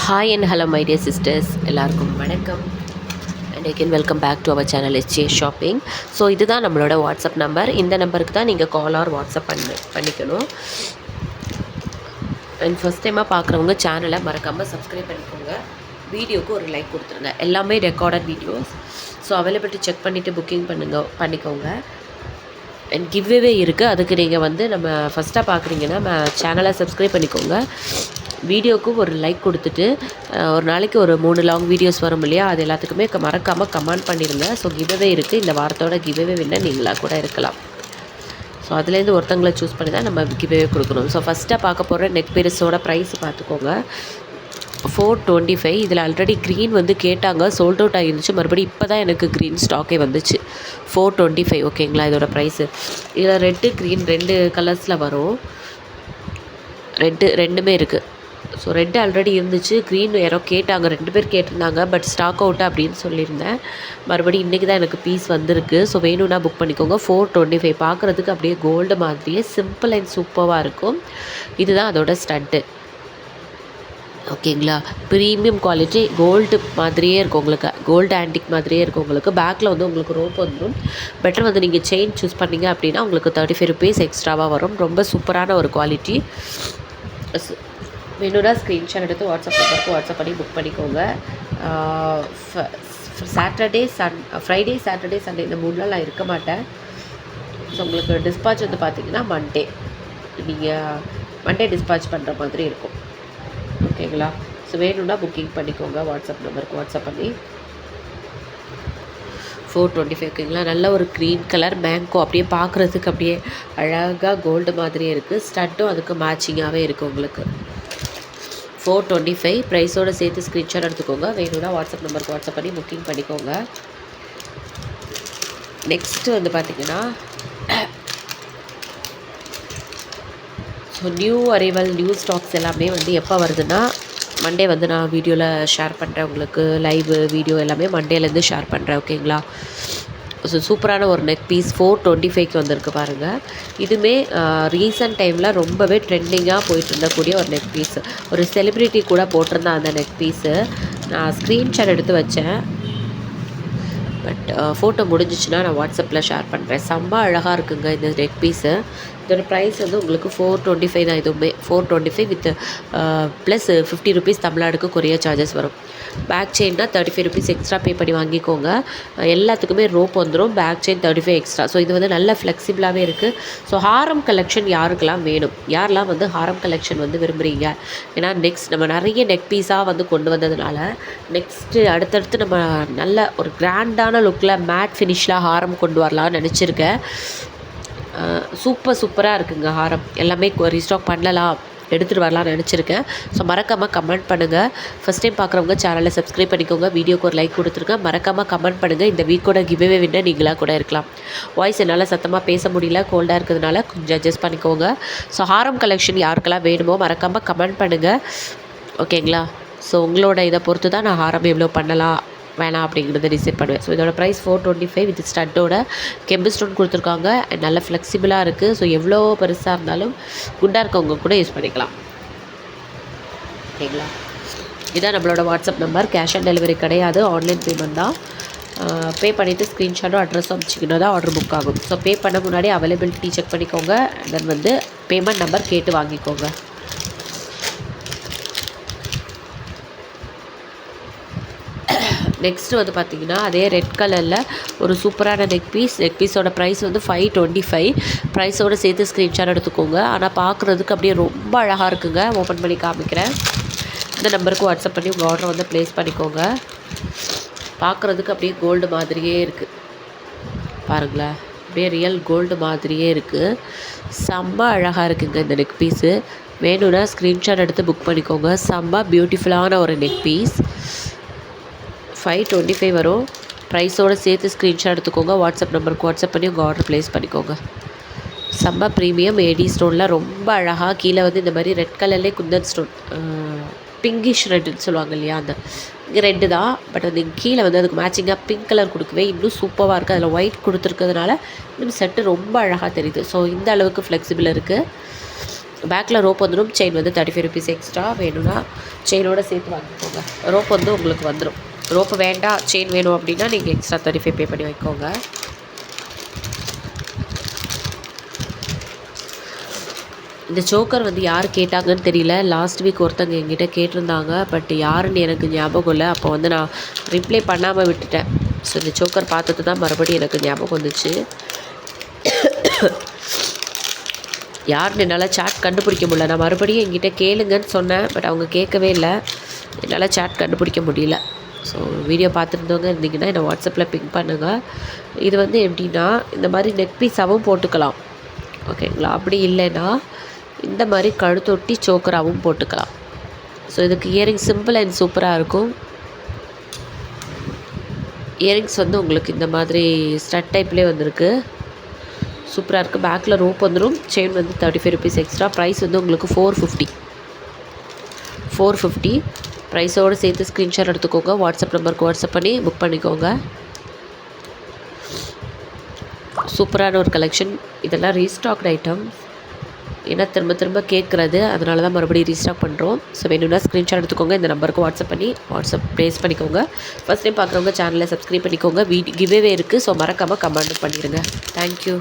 Hi and hello my dear sisters, எல்லாருக்கும் வணக்கம் and again welcome back to our channel SJ shopping. So இதுதான் நம்மளோட WhatsApp number. இந்த நம்பருக்கு தான் நீங்கள் கால் ஆர் வாட்ஸ்அப் பண்ணிக்கணும். அண்ட் ஃபஸ்ட் டைமாக பார்க்குறவங்க சேனலை மறக்காமல் சப்ஸ்கிரைப் பண்ணிக்கோங்க. வீடியோவுக்கு ஒரு லைக் கொடுத்துருங்க. எல்லாமே recorded videos. So availability check பண்ணிவிட்டு புக்கிங் பண்ணிக்கோங்க. அண்ட் கிவ்வே இருக்குது. அதுக்கு நீங்கள் நம்ம ஃபஸ்ட்டாக பார்க்குறீங்கன்னா சேனலை சப்ஸ்கிரைப் பண்ணிக்கோங்க. வீடியோவுக்கு ஒரு லைக் கொடுத்துட்டு ஒரு நாளைக்கு ஒரு 3 லாங் வீடியோஸ் வரும் இல்லையா, அது எல்லாத்துக்குமே மறக்காமல் கமெண்ட் பண்ணிடுங்க. ஸோ கிவ்வே இருக்குது. இந்த வாரத்தோட கிவ்வே வின்னர் நீங்களாக கூட இருக்கலாம். ஸோ அதுலேருந்து ஒருத்தங்களை சூஸ் பண்ணி தான் நம்ம கிவ்வே கொடுக்கணும். ஸோ ஃபஸ்ட்டாக பார்க்க போகிற நெக் பீஸோட ப்ரைஸ் பார்த்துக்கோங்க. 425. இதில் ஆல்ரெடி க்ரீன் கேட்டாங்க, சோல்ட் அவுட் ஆகிருந்துச்சு. மறுபடியும் இப்போ தான் எனக்கு க்ரீன் ஸ்டாக்கே வந்துச்சு. 425 ஓகேங்களா இதோட ப்ரைஸு. இதில் ரெட்டு க்ரீன் 2 கலர்ஸில் வரும். ரெண்டுமே இருக்குது. ஸோ ரெட்டு ஆல்ரெடி இருந்துச்சு, க்ரீன் யாரோ கேட்டாங்க, 2 பேர் கேட்டிருந்தாங்க. பட் ஸ்டாக் அவுட்டு அப்படின்னு சொல்லியிருந்தேன். மறுபடியும் இன்றைக்கி தான் எனக்கு பீஸ் வந்திருக்கு. ஸோ வேணும்னா புக் பண்ணிக்கோங்க. 425. பார்க்குறதுக்கு அப்படியே கோல்டு மாதிரியே சிம்பிள் அண்ட் சூப்பராக இருக்கும். இதுதான் அதோட ஸ்டட்டு ஓகேங்களா. ப்ரீமியம் குவாலிட்டி கோல்டு மாதிரியே இருக்கும் உங்களுக்கு, கோல்டு ஆன்டிக் மாதிரியே இருக்கும் உங்களுக்கு. பேக்கில் உங்களுக்கு ரோப் வந்துடும். பெட்டர் நீங்கள் செயின் சூஸ் பண்ணிங்க அப்படின்னா உங்களுக்கு 35 ருபீஸ் எக்ஸ்ட்ராவாக வரும். ரொம்ப சூப்பரான ஒரு குவாலிட்டி. வேணும்னா ஸ்க்ரீன்ஷாட் எடுத்து வாட்ஸ்அப் நம்பருக்கு வாட்ஸ்அப் பண்ணி புக் பண்ணிக்கோங்க. ஃப்ரைடே சாட்டர்டே சண்டே இந்த 3 நாள் நான் இருக்க மாட்டேன். ஸோ உங்களுக்கு டிஸ்பாச் பார்த்தீங்கன்னா நீங்கள் மண்டே டிஸ்பாச் பண்ணுற மாதிரி இருக்கும் ஓகேங்களா. ஸோ வேணும்னா புக்கிங் பண்ணிக்கோங்க. வாட்ஸ்அப் நம்பருக்கு வாட்ஸ்அப் பண்ணி 425 ஓகேங்களா. நல்ல ஒரு க்ரீன் கலர் மேங்கோ, அப்படியே பார்க்குறதுக்கு அப்படியே அழகாக கோல்டு மாதிரியே இருக்குது. ஸ்டட்டும் அதுக்கு மேட்சிங்காகவே இருக்குது உங்களுக்கு. 425 ப்ரைஸோடு சேர்த்து ஸ்க்ரீன்ஷாட் எடுத்துக்கோங்க. வேணும்னா வாட்ஸ்அப் நம்பருக்கு வாட்ஸ்அப் பண்ணி புக்கிங் பண்ணிக்கோங்க. நெக்ஸ்ட்டு பார்த்திங்கன்னா so new arrival new stocks எல்லாமே எப்போ வருதுன்னா மண்டே நான் வீடியோவில் ஷேர் பண்ணுறேன். உங்களுக்கு லைவ் வீடியோ எல்லாமே மண்டேலேருந்து ஷேர் பண்ணுறேன் ஓகேங்களா. ஸோ சூப்பரான ஒரு நெக் பீஸ் 425க்கு வந்திருக்கு பாருங்கள். இதுவுமே ரீசன்ட் டைமில் ரொம்பவே ட்ரெண்டிங்காக போயிட்டு இருந்தக்கூடிய ஒரு நெக் பீஸு. ஒரு செலிப்ரிட்டி கூட போட்டிருந்தேன் அந்த நெக் பீஸு. நான் ஸ்க்ரீன்ஷாட் எடுத்து வச்சேன். பட் ஃபோட்டோ முடிஞ்சிச்சுன்னா நான் வாட்ஸ்அப்பில் ஷேர் பண்ணுறேன். செம்ம அழகாக இருக்குங்க இந்த நெக் பீஸு. இதோட ப்ரைஸ் உங்களுக்கு 425 தான். இதுவுமே 425 வித் ப்ளஸ் 50 ருபீஸ் தமிழ்நாடுக்கு கொரியர் சார்ஜஸ் வரும். பேக் செயின்னா 35 ருபீஸ் எக்ஸ்ட்ரா பே பண்ணி வாங்கிக்கோங்க. எல்லாத்துக்குமே ரோப் வந்துடும். Back chain 35 extra. ஸோ இது நல்ல ஃப்ளெக்சிபிளாகவே இருக்குது. ஸோ ஹாரம் கலெக்ஷன் யாருக்கெல்லாம் வேணும், யாரெல்லாம் ஹாரம் கலெக்ஷன் விரும்புகிறீங்க? ஏன்னா நெக்ஸ்ட் நம்ம நிறைய நெக் பீஸாக கொண்டு வந்ததுனால நெக்ஸ்ட்டு அடுத்தடுத்து நம்ம நல்ல ஒரு கிராண்டான லுக்கில் மேட் ஃபினிஷில் ஹாரம் கொண்டு வரலாம்னு நினச்சிருக்கேன். சூப்பராக இருக்குங்க ஹாரம். எல்லாமே ரீஸ்டாக் பண்ணலாம், எடுத்துகிட்டு வரலாம்னு நினச்சிருக்கேன். ஸோ மறக்காமல் கமெண்ட் பண்ணுங்கள். ஃபஸ்ட் டைம் பார்க்குறவங்க சேனலை சப்ஸ்கிரைப் பண்ணிக்கோங்க. வீடியோக்கு ஒரு லைக் கொடுத்துருங்க. மறக்காமல் கமெண்ட் பண்ணுங்கள். இந்த வீக்கோட கிவ்வே வின்னர் நீங்களாக கூட இருக்கலாம். வாய்ஸ் என்னால் சத்தமாக பேச முடியல, கோல்டாக இருக்கிறதுனால கொஞ்சம் அட்ஜஸ்ட் பண்ணிக்கோங்க. ஸோ ஹாரம் கலெக்ஷன் யாருக்கெல்லாம் வேணுமோ மறக்காமல் கமெண்ட் பண்ணுங்கள் ஓகேங்களா. ஸோ உங்களோட இதை பொறுத்து தான் நான் ஹாரம் எவ்வளோ பண்ணலாம் வேணாம் அப்படிங்கிறத டிசைட் பண்ணுவேன். ஸோ இதோட ப்ரைஸ் 425 வித் ஸ்டட்டோட கெம்பு ஸ்டோன் கொடுத்துருக்காங்க. நல்ல ஃப்ளெக்சிபிளாக இருக்குது. ஸோ எவ்வளோ பெருசாக இருந்தாலும் குண்டாக இருக்கவங்க கூட யூஸ் பண்ணிக்கலாம் ஓகேங்களா. இதான் நம்மளோட WhatsApp number. Cash on delivery கிடையாது, ஆன்லைன் பேமெண்ட் தான். பே பண்ணிவிட்டு ஸ்க்ரீன்ஷாட்டும் அட்ரஸும் அனுப்பிச்சிக்கணும் தான் ஆர்டர் புக் ஆகும். ஸோ பே பண்ண முன்னாடி அவைலபிலிட்டி செக் பண்ணிக்கோங்க. தென் பேமெண்ட் நம்பர் கேட்டு வாங்கிக்கோங்க. நெக்ஸ்ட்டு பார்த்திங்கன்னா அதே ரெட் கலரில் ஒரு சூப்பரான நெக் பீஸோட ப்ரைஸ் 525. ப்ரைஸோடு சேர்த்து ஸ்க்ரீன்ஷாட் எடுத்துக்கோங்க. ஆனால் பார்க்குறதுக்கு அப்படியே ரொம்ப அழகாக இருக்குங்க. ஓப்பன் பண்ணி காமிக்கிறேன். இந்த நம்பருக்கு வாட்ஸ்அப் பண்ணி உங்கள் ஆர்டரை ப்ளேஸ் பண்ணிக்கோங்க. பார்க்குறதுக்கு அப்படியே கோல்டு மாதிரியே இருக்குது பாருங்களேன். அப்படியே ரியல் கோல்டு மாதிரியே இருக்குது. செம்ம அழகாக இருக்குங்க இந்த நெக் பீஸு. வேணும்னா ஸ்க்ரீன்ஷாட் எடுத்து புக் பண்ணிக்கோங்க. செம்ம பியூட்டிஃபுல்லான ஒரு நெக் பீஸ். 525 வரும். ப்ரைஸோடு சேர்த்து ஸ்க்ரீன்ஷாட் எடுத்துக்கோங்க. வாட்ஸ்அப் நம்பருக்கு வாட்ஸ்அப் பண்ணி உங்கள் ஆர்டர் ப்ளேஸ் பண்ணிக்கோங்க. செம்ம ப்ரீமியம் ஏடி ஸ்டோனில் ரொம்ப அழகாக கீழே இந்த மாதிரி ரெட் கலர்லேயே குந்தன் ஸ்டோன், பிங்கிஷ் ரெட்டுன்னு சொல்லுவாங்க இல்லையா, அந்த ரெட்டு தான். பட் கீழே அதுக்கு மேட்சிங்காக பிங்க் கலர் கொடுக்கவே இன்னும் சூப்பராக இருக்குது. அதில் ஒயிட் கொடுத்துருக்கிறதுனால இன்னும் செட்டு ரொம்ப அழகாக தெரியுது. ஸோ இந்த அளவுக்கு ஃப்ளெக்சிபிள் இருக்குது. பேக்கில் ரோப் வந்துடும். செயின் வந்து 35 ருபீஸ் எக்ஸ்ட்ரா. வேணும்னா செயினோட சேர்த்து வாங்கிக்கோங்க. ரோப் வந்து உங்களுக்கு வந்துடும். ரோப்பு வேண்டாம் செயின் வேணும் அப்படின்னா நீங்கள் எக்ஸ்ட்ரா 35 பே பண்ணி வைக்கோங்க. இந்த சோக்கர் வந்து யார் கேட்டாங்கன்னு தெரியல. லாஸ்ட் வீக் ஒருத்தங்க என்கிட்ட கேட்டிருந்தாங்க. பட் யாருன்னு எனக்கு ஞாபகம் இல்லை. அப்போ வந்து நான் ரிப்ளை பண்ணாமல் விட்டுட்டேன். ஸோ இந்த சோக்கர் பார்த்தது தான் மறுபடியும் எனக்கு ஞாபகம் வந்துச்சு. யாருன்னு என்னால் சாட் கண்டுபிடிக்க முடியல. நான் மறுபடியும் என்கிட்ட கேளுங்கன்னு சொன்னேன். பட் அவங்க கேட்கவே இல்லை. என்னால் சாட் கண்டுபிடிக்க முடியல. ஸோ வீடியோ பார்த்துருந்தவங்க இருந்தீங்கன்னா என்னை வாட்ஸ்அப்பில் பிக் பண்ணுங்கள். இது வந்து எப்படின்னா இந்த மாதிரி நெக் பீஸாகவும் போட்டுக்கலாம், ஓகேங்களா. அப்படி இல்லைன்னா இந்த மாதிரி கழுத்தொட்டி சோக்கராகவும் போட்டுக்கலாம். ஸோ இதுக்கு இயரிங் சிம்பிள் அண்ட் சூப்பராக இருக்கும். இயரிங்ஸ் வந்து உங்களுக்கு இந்த மாதிரி ஸ்டட் டைப்லேயே வந்திருக்கு. சூப்பராக இருக்குது. பேக்கில் ரோப் வந்துடும். செயின் வந்து 35 ருபீஸ் எக்ஸ்ட்ரா. ப்ரைஸ் வந்து உங்களுக்கு 450. ப்ரைஸோடு சேர்த்து ஸ்க்ரீன்ஷாட் எடுத்துக்கோங்க. வாட்ஸ்அப் நம்பருக்கு வாட்ஸ்அப் பண்ணி புக் பண்ணிக்கோங்க. சூப்பரான ஒரு கலெக்ஷன். இதெல்லாம் ரீஸ்டாக்ட் ஐட்டம். ஏன்னா திரும்ப திரும்ப கேட்குறது, அதனால தான் மறுபடியும் ரீஸ்டாக் பண்ணுறோம். ஸோ வேணும்னா ஸ்க்ரீன்ஷாட் எடுத்துக்கோங்க. இந்த நம்பருக்கு வாட்ஸ்அப் பண்ணி ப்ளேஸ் பண்ணிக்கோங்க. ஃபஸ்ட் டைம் பார்க்குறவங்க சேனலை சப்ஸ்கிரைப் பண்ணிக்கோங்க. கிவ்அவே இருக்குது. ஸோ மறக்காமல் கமெண்ட் பண்ணிடுங்க. தேங்க்யூ.